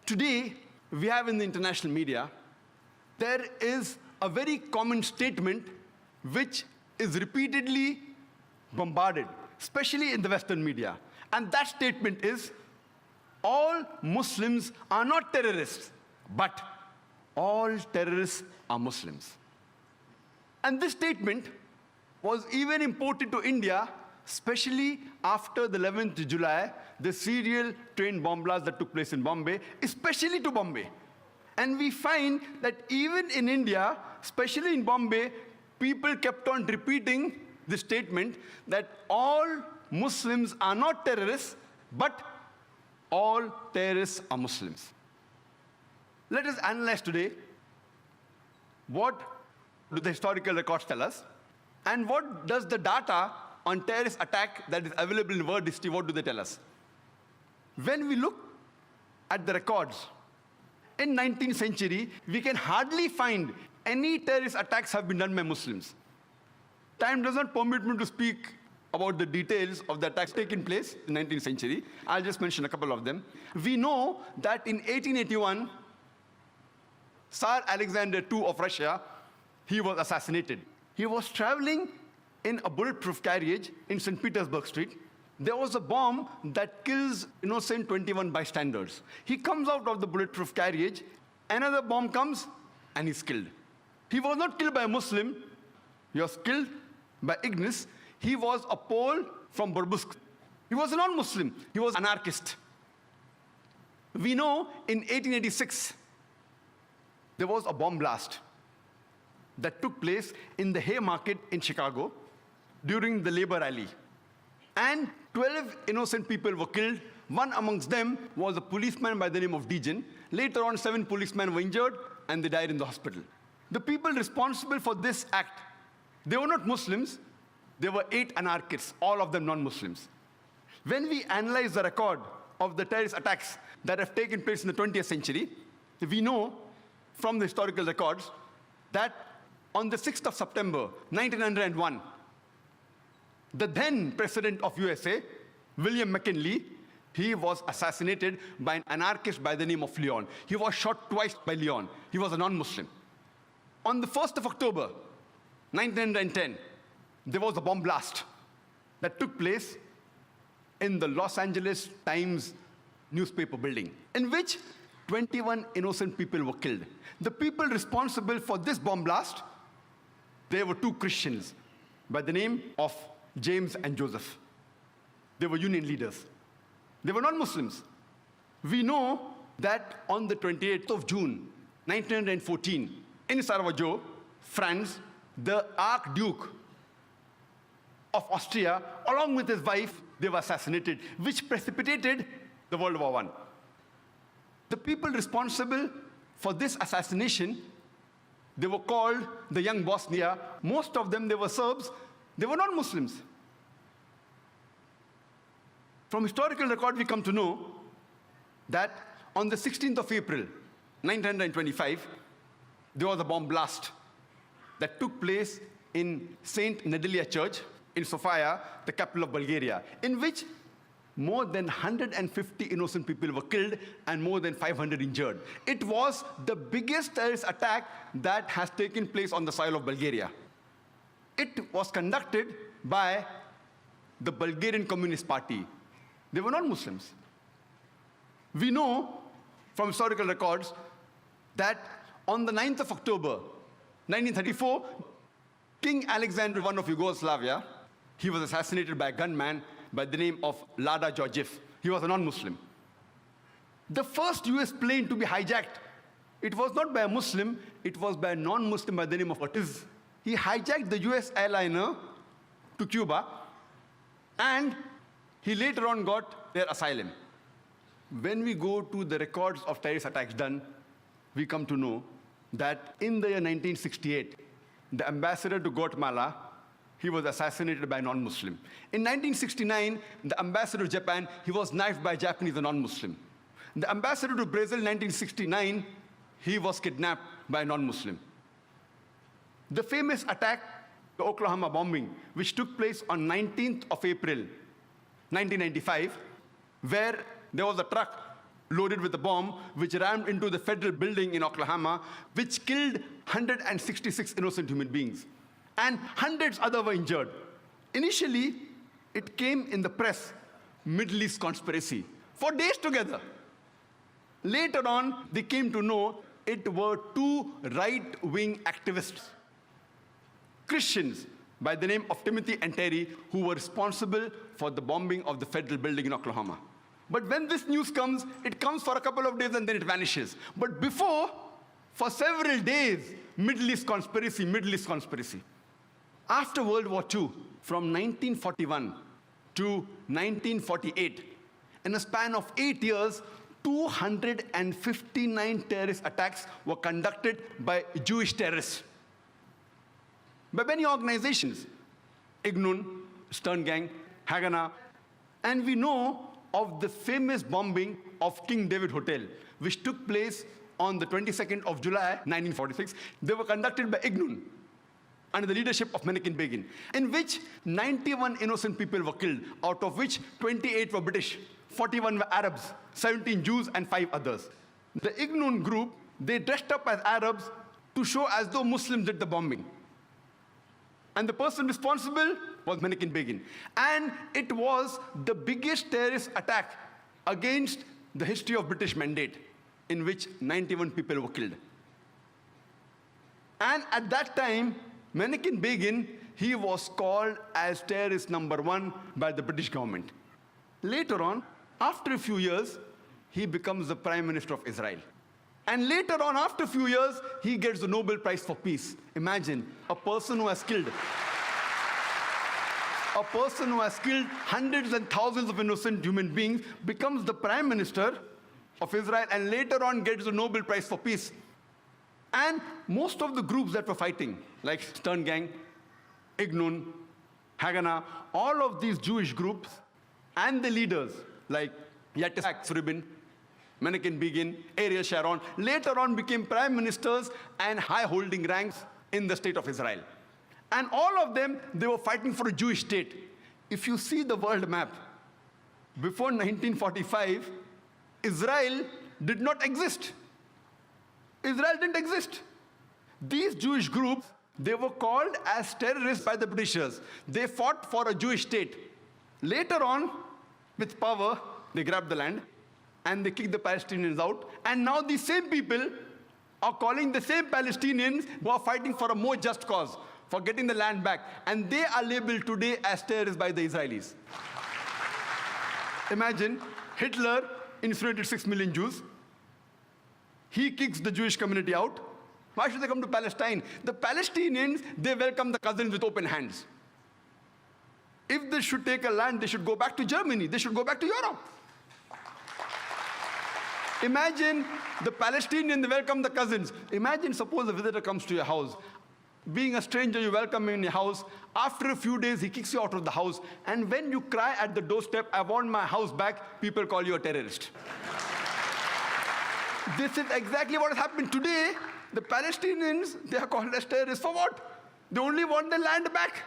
Today, we have in the international media, there is a very common statement which is repeatedly bombarded, especially in the Western media. And that statement is, all Muslims are not terrorists, but all terrorists are Muslims. And this statement was even imported to India, especially after the 11th July, the serial train bomb blast that took place in Bombay, especially to Bombay. And we find that even in India, especially in Bombay, people kept on repeating the statement that all Muslims are not terrorists, but all terrorists are Muslims. Let us analyze today what do the historical records tell us, and what does the data on terrorist attack that is available in world history, what do they tell us? When we look at the records, in 19th century, we can hardly find any terrorist attacks have been done by Muslims. Time does not permit me to speak about the details of the attacks taking place in the 19th century. I'll just mention a couple of them. We know that in 1881, Tsar Alexander II of Russia, he was assassinated. He was traveling in a bulletproof carriage in St. Petersburg Street. There was a bomb that kills innocent 21 bystanders. He comes out of the bulletproof carriage, another bomb comes, and he's killed. He was not killed by a Muslim, he was killed by ignorance. He was a Pole from Burbusk. He was a non-Muslim, he was an anarchist. We know in 1886, there was a bomb blast that took place in the Haymarket in Chicago during the labor rally. And 12 innocent people were killed. One amongst them was a policeman by the name of Dejan. Later on, 7 policemen were injured and they died in the hospital. The people responsible for this act, they were not Muslims, they were 8 anarchists, all of them non-Muslims. When we analyze the record of the terrorist attacks that have taken place in the 20th century, we know from the historical records that on the 6th of September, 1901, the then president of USA, William McKinley, he was assassinated by an anarchist by the name of Leon. He was shot twice by Leon. He was a non-Muslim. On the 1st of October, 1910, there was a bomb blast that took place in the Los Angeles Times newspaper building, in which 21 innocent people were killed. The people responsible for this bomb blast, they were 2 Christians by the name of James and Joseph. They were union leaders. They were not Muslims. We know that on the 28th of June, 1914, in Sarajevo, France, the Archduke of Austria, along with his wife, they were assassinated, which precipitated the World War I. The people responsible for this assassination, they were called the Young Bosnia. Most of them, they were Serbs. They were not Muslims. From historical record, we come to know that on the 16th of April, 1925, there was a bomb blast that took place in St. Nedelia Church in Sofia, the capital of Bulgaria, in which more than 150 innocent people were killed and more than 500 injured. It was the biggest terrorist attack that has taken place on the soil of Bulgaria. It was conducted by the Bulgarian Communist Party. They were not Muslims. We know from historical records that on the 9th of October, 1934, King Alexander I of Yugoslavia, he was assassinated by a gunman by the name of Lada Georgiev. He was a non-Muslim. The first US plane to be hijacked, it was not by a Muslim, it was by a non-Muslim by the name of Ortiz. He hijacked the US airliner to Cuba, and he later on got their asylum. When we go to the records of terrorist attacks done, we come to know that in the year 1968, the ambassador to Guatemala, he was assassinated by a non-Muslim. In 1969, the ambassador to Japan, he was knifed by a Japanese, a non-Muslim. The ambassador to Brazil in 1969, he was kidnapped by a non-Muslim. The famous attack, the Oklahoma bombing, which took place on 19th of April, 1995, where there was a truck loaded with a bomb, which rammed into the federal building in Oklahoma, which killed 166 innocent human beings. And hundreds other were injured. Initially, it came in the press, Middle East conspiracy, for days together. Later on, they came to know it were two right-wing activists, Christians by the name of Timothy and Terry, who were responsible for the bombing of the federal building in Oklahoma. But when this news comes, it comes for a couple of days and then it vanishes. But before, for several days, Middle East conspiracy, Middle East conspiracy. After World War II, from 1941 to 1948, in a span of 8 years, 259 terrorist attacks were conducted by Jewish terrorists. By many organizations, Ignun, Stern Gang, Haganah, and we know of the famous bombing of King David Hotel, which took place on the 22nd of July, 1946. They were conducted by Ignun, under the leadership of Menachem Begin, in which 91 innocent people were killed, out of which 28 were British, 41 were Arabs, 17 Jews, and 5 others. The Ignun group, they dressed up as Arabs to show as though Muslims did the bombing. And the person responsible was Menachem Begin. And it was the biggest terrorist attack against the history of British Mandate, in which 91 people were killed. And at that time, Menachem Begin, he was called as terrorist number 1 by the British government. Later on, after a few years, he becomes the Prime Minister of Israel. And later on, after a few years, he gets the Nobel Prize for Peace. Imagine, a person who has killed hundreds and thousands of innocent human beings becomes the Prime Minister of Israel and later on gets the Nobel Prize for Peace. And most of the groups that were fighting, like Stern Gang, Ignun, Haganah, all of these Jewish groups and the leaders like Yitzhak Rabin, Menachem Begin, Ariel Sharon, later on became prime ministers and high-holding ranks in the state of Israel. And all of them, they were fighting for a Jewish state. If you see the world map, before 1945, Israel did not exist. Israel didn't exist. These Jewish groups, they were called as terrorists by the Britishers. They fought for a Jewish state. Later on, with power, they grabbed the land and they kicked the Palestinians out. And now these same people are calling the same Palestinians who are fighting for a more just cause, for getting the land back. And they are labeled today as terrorists by the Israelis. Imagine, Hitler incinerated 6 million Jews. He kicks the Jewish community out. Why should they come to Palestine? The Palestinians, they welcome the cousins with open hands. If they should take a land, they should go back to Germany. They should go back to Europe. Imagine the Palestinians, they welcome the cousins. Imagine, suppose a visitor comes to your house. Being a stranger, you welcome him in your house. After a few days, he kicks you out of the house. And when you cry at the doorstep, I want my house back, people call you a terrorist. This is exactly what has happened today. The Palestinians, they are called as terrorists for what? They only want their land back.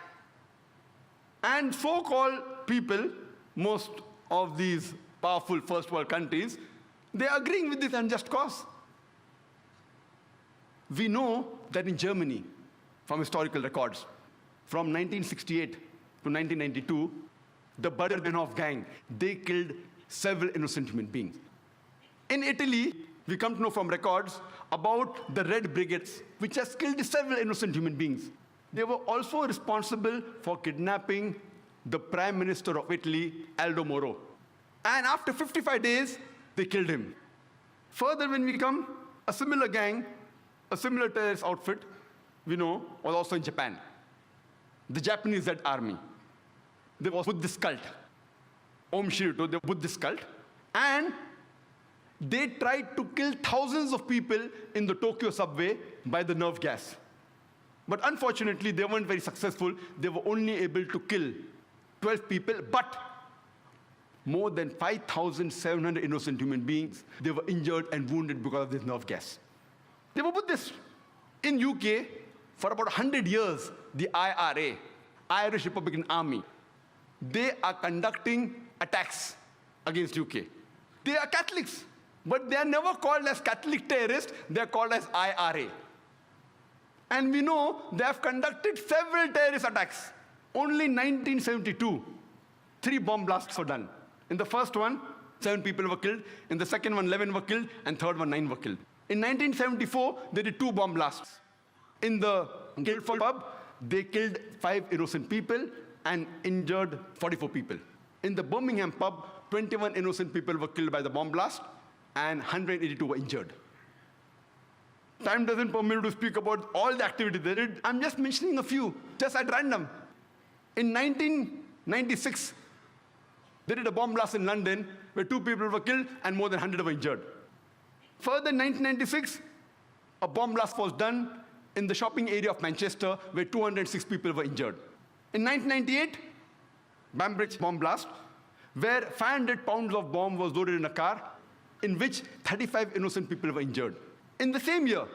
And so-called people, most of these powerful first world countries, they are agreeing with this unjust cause. We know that in Germany, from historical records, from 1968 to 1992, the Bader-Meinhof gang, they killed several innocent human beings. In Italy, we come to know from records about the Red Brigades, which has killed several innocent human beings. They were also responsible for kidnapping the Prime Minister of Italy, Aldo Moro. And after 55 days, they killed him. Further, when we come, a similar gang, a similar terrorist outfit, we know, was also in Japan. The Japanese Red Army. They was with this cult, Om Shirito, they were with this cult. And they tried to kill thousands of people in the Tokyo subway by the nerve gas. But unfortunately, they weren't very successful. They were only able to kill 12 people, but more than 5,700 innocent human beings, they were injured and wounded because of this nerve gas. They were Buddhists. In UK, for about 100 years, the IRA, Irish Republican Army, they are conducting attacks against UK. They are Catholics. But they are never called as Catholic terrorists, they are called as IRA. And we know they have conducted several terrorist attacks. Only in 1972, 3 bomb blasts were done. In the first one, 7 people were killed. In the second one, 11 were killed. And third one, 9 were killed. In 1974, they did 2 bomb blasts. In the Guildford pub, they killed 5 innocent people and injured 44 people. In the Birmingham pub, 21 innocent people were killed by the bomb blast and 182 were injured. Time doesn't permit me to speak about all the activities they did. I'm just mentioning a few, just at random. In 1996, they did a bomb blast in London where 2 people were killed and more than 100 were injured. Further, in 1996, a bomb blast was done in the shopping area of Manchester where 206 people were injured. In 1998, Bambridge bomb blast, where 500 pounds of bomb was loaded in a car, in which 35 innocent people were injured. In the same year,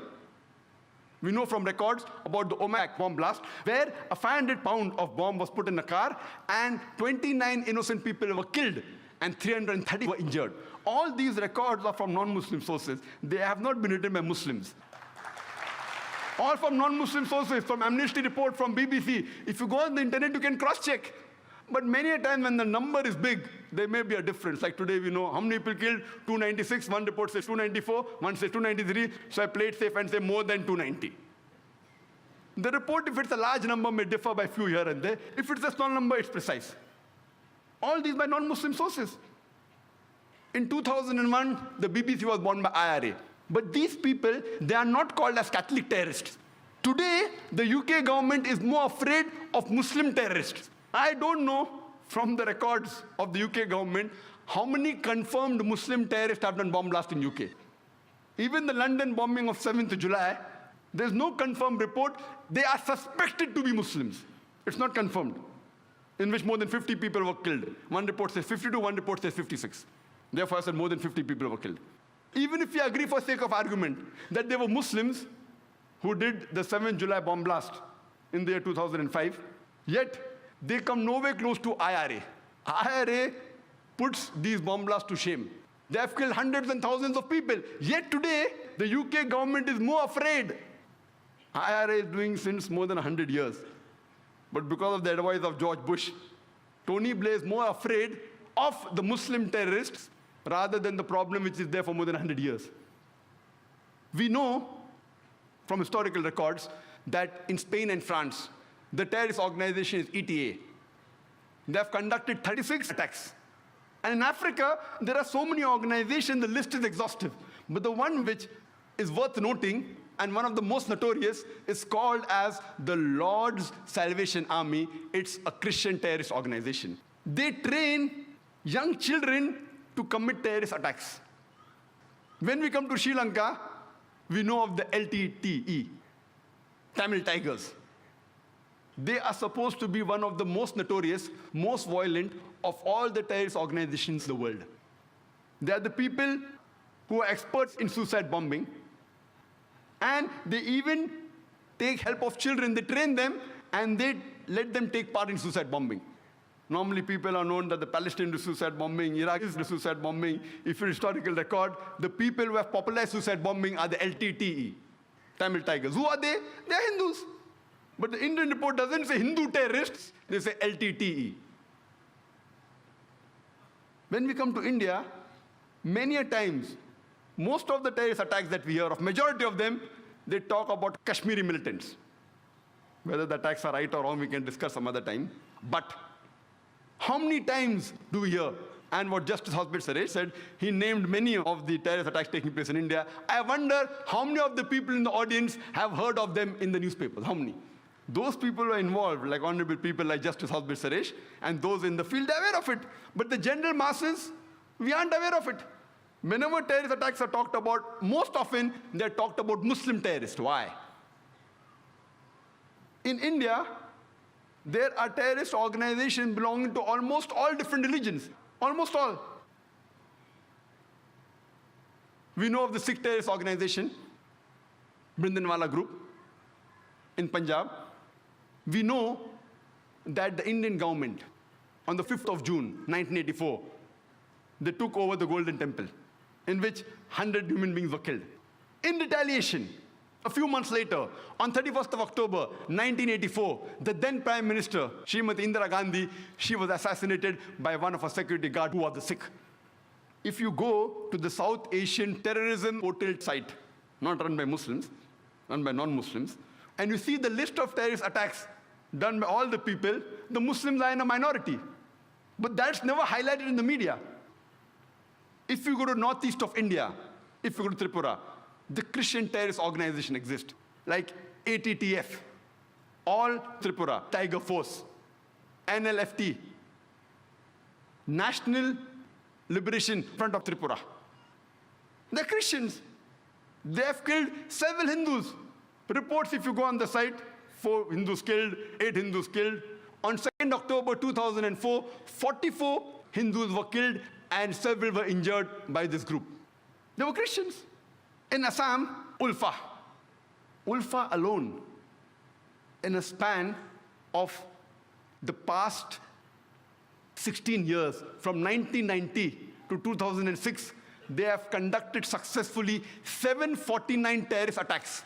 we know from records about the Omagh bomb blast, where a 500-pound of bomb was put in a car, and 29 innocent people were killed, and 330 were injured. All these records are from non-Muslim sources. They have not been written by Muslims. All from non-Muslim sources, from Amnesty report, from BBC. If you go on the internet, you can cross-check. But many a time when the number is big, there may be a difference. Like today, we know how many people killed, 296, one report says 294, one says 293, so I play it safe and say more than 290. The report, if it's a large number, may differ by few here and there. If it's a small number, it's precise. All these by non-Muslim sources. In 2001, the BBC was bought by IRA. But these people, they are not called as Catholic terrorists. Today, the UK government is more afraid of Muslim terrorists. I don't know from the records of the UK government how many confirmed Muslim terrorists have done bomb blasts in UK. Even the London bombing of 7th July, there's no confirmed report. They are suspected to be Muslims. It's not confirmed, in which more than 50 people were killed. One report says 52, one report says 56. Therefore, I said more than 50 people were killed. Even if we agree for sake of argument that they were Muslims who did the 7th July bomb blast in the year 2005, yet they come nowhere close to IRA. IRA puts these bomb blasts to shame. They have killed hundreds and thousands of people. Yet today, the UK government is more afraid. IRA is doing since more than 100 years. But because of the advice of George Bush, Tony Blair is more afraid of the Muslim terrorists rather than the problem which is there for more than 100 years. We know from historical records that in Spain and France, the terrorist organization is ETA. They have conducted 36 attacks. And in Africa, there are so many organizations, the list is exhaustive. But the one which is worth noting, and one of the most notorious, is called as the Lord's Salvation Army. It's a Christian terrorist organization. They train young children to commit terrorist attacks. When we come to Sri Lanka, we know of the LTTE, Tamil Tigers. They are supposed to be one of the most notorious, most violent of all the terrorist organizations in the world. They are the people who are experts in suicide bombing, and they even take help of children. They train them, and they let them take part in suicide bombing. Normally, people are known that the Palestinians do suicide bombing, Iraqis do suicide bombing. If you historical record, the people who have popularized suicide bombing are the LTTE, Tamil Tigers. Who are they? They are Hindus. But the Indian report doesn't say Hindu terrorists, they say LTTE. When we come to India, many a times, most of the terrorist attacks that we hear of, majority of them, they talk about Kashmiri militants. Whether the attacks are right or wrong, we can discuss some other time. But how many times do we hear? And what Justice Hosbir Suresh said, he named many of the terrorist attacks taking place in India. I wonder how many of the people in the audience have heard of them in the newspapers. How many? Those people who are involved, like honorable people like Justice Hosbir Suresh, and those in the field, are aware of it. But the general masses, we aren't aware of it. Whenever terrorist attacks are talked about, most often they're talked about Muslim terrorists. Why? In India, there are terrorist organizations belonging to almost all different religions. Almost all. We know of the Sikh terrorist organization, Bhindranwala Group, in Punjab. We know that the Indian government, on the 5th of June, 1984, they took over the Golden Temple. in which 100 human beings were killed. In retaliation, a few months later, on 31st of October, 1984, the then Prime Minister, Srimati Indira Gandhi, she was assassinated by one of her security guards who was a Sikh. If you go to the South Asian terrorism portal site, not run by Muslims, run by non-Muslims, and you see the list of terrorist attacks done by all the people, the Muslims are in a minority. But that's never highlighted in the media. If you go to northeast of India, if you go to Tripura, the Christian terrorist organization exists, like ATTF, All Tripura Tiger Force, NLFT, National Liberation Front of Tripura. They're Christians. They have killed several Hindus. Reports, if you go on the site, 4 Hindus killed, 8 Hindus killed. On 2nd October 2004, 44 Hindus were killed and several were injured by this group. They were Christians. In Assam, Ulfa. Ulfa alone, in a span of the past 16 years, from 1990 to 2006, they have conducted successfully 749 terrorist attacks.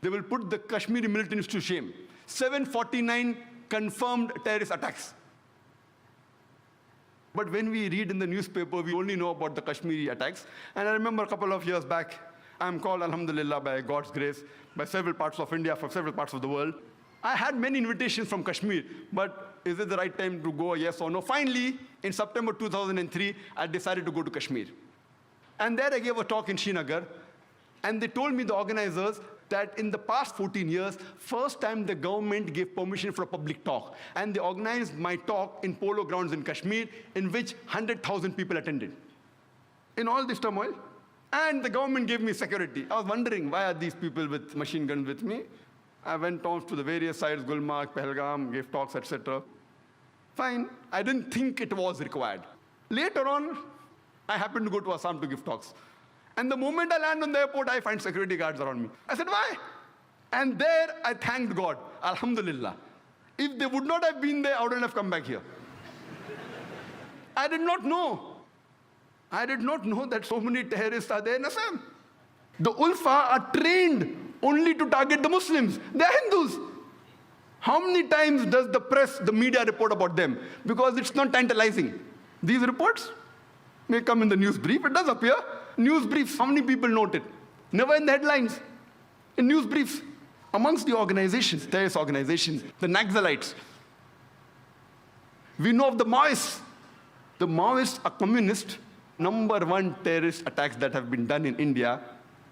They will put the Kashmiri militants to shame. 749 confirmed terrorist attacks. But when we read in the newspaper, we only know about the Kashmiri attacks. And I remember a couple of years back, I'm called, alhamdulillah, by God's grace, by several parts of India, from several parts of the world. I had many invitations from Kashmir, but is it the right time to go, yes or no? Finally, in September 2003, I decided to go to Kashmir. And there I gave a talk in Srinagar, and they told me, the organizers, that in the past 14 years, first time the government gave permission for a public talk. And they organized my talk in polo grounds in Kashmir, in which 100,000 people attended. In all this turmoil. And the government gave me security. I was wondering, why are these people with machine guns with me? I went off to the various sites, Gulmarg, Pahalgam, gave talks, etc. Fine. I didn't think it was required. Later on, I happened to go to Assam to give talks. And the moment I land on the airport, I find security guards around me. I said, why? And there, I thanked God. Alhamdulillah. If they would not have been there, I wouldn't have come back here. I did not know. I did not know that so many terrorists are there in Assam. The Ulfa are trained only to target the Muslims. They are Hindus. How many times does the press, the media report about them? Because it's not tantalizing. These reports may come in the news brief. It does appear. News briefs, how many people note it? Never in the headlines. In news briefs. Amongst the organizations, terrorist organizations, the Naxalites. We know of the Maoists. The Maoists are communist. #1 terrorist attacks that have been done in India,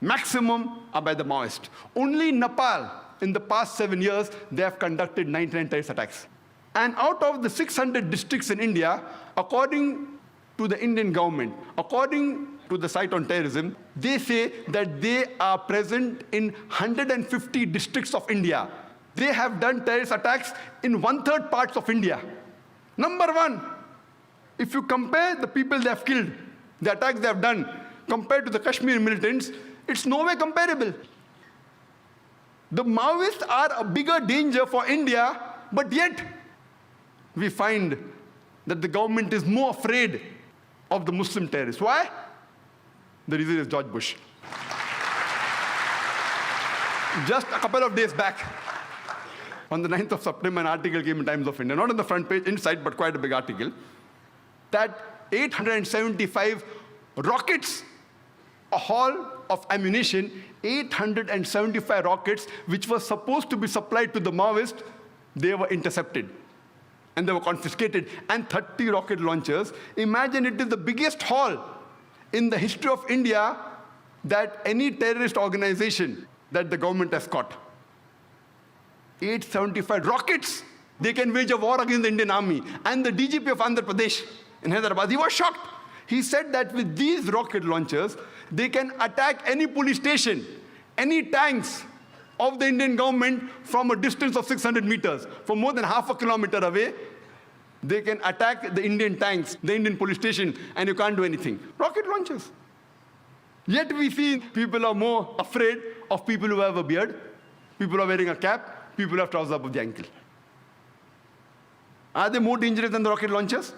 maximum are by the Maoists. Only in Nepal, in the past 7 years, they have conducted 99 terrorist attacks. And out of the 600 districts in India, according to the Indian government, according to the site on terrorism, they say that they are present in 150 districts of India. They have done terrorist attacks in 1/3 parts of India. #1, if you compare the people they have killed, the attacks they have done, compared to the Kashmir militants, it's no way comparable. The Maoists are a bigger danger for India, but yet we find that the government is more afraid of the Muslim terrorists. Why? The reason is George Bush. Just a couple of days back, on the 9th of September, an article came in Times of India, not on the front page, inside, but quite a big article, that 875 rockets, a haul of ammunition, 875 rockets, which were supposed to be supplied to the Maoists, they were intercepted. And they were confiscated. And 30 rocket launchers. Imagine, it is the biggest haul in the history of India that any terrorist organization that the government has caught. 875 rockets. They can wage a war against the Indian army. And the DGP of Andhra Pradesh in Hyderabad, he was shocked. He said that with these rocket launchers, they can attack any police station, any tanks of the Indian government from a distance of 600 meters. From more than half a kilometer away, they can attack the Indian tanks, the Indian police station, and you can't do anything. Rocket launchers. Yet we see people are more afraid of people who have a beard, people who are wearing a cap, people who have trousers above the ankle. Are they more dangerous than the rocket launchers?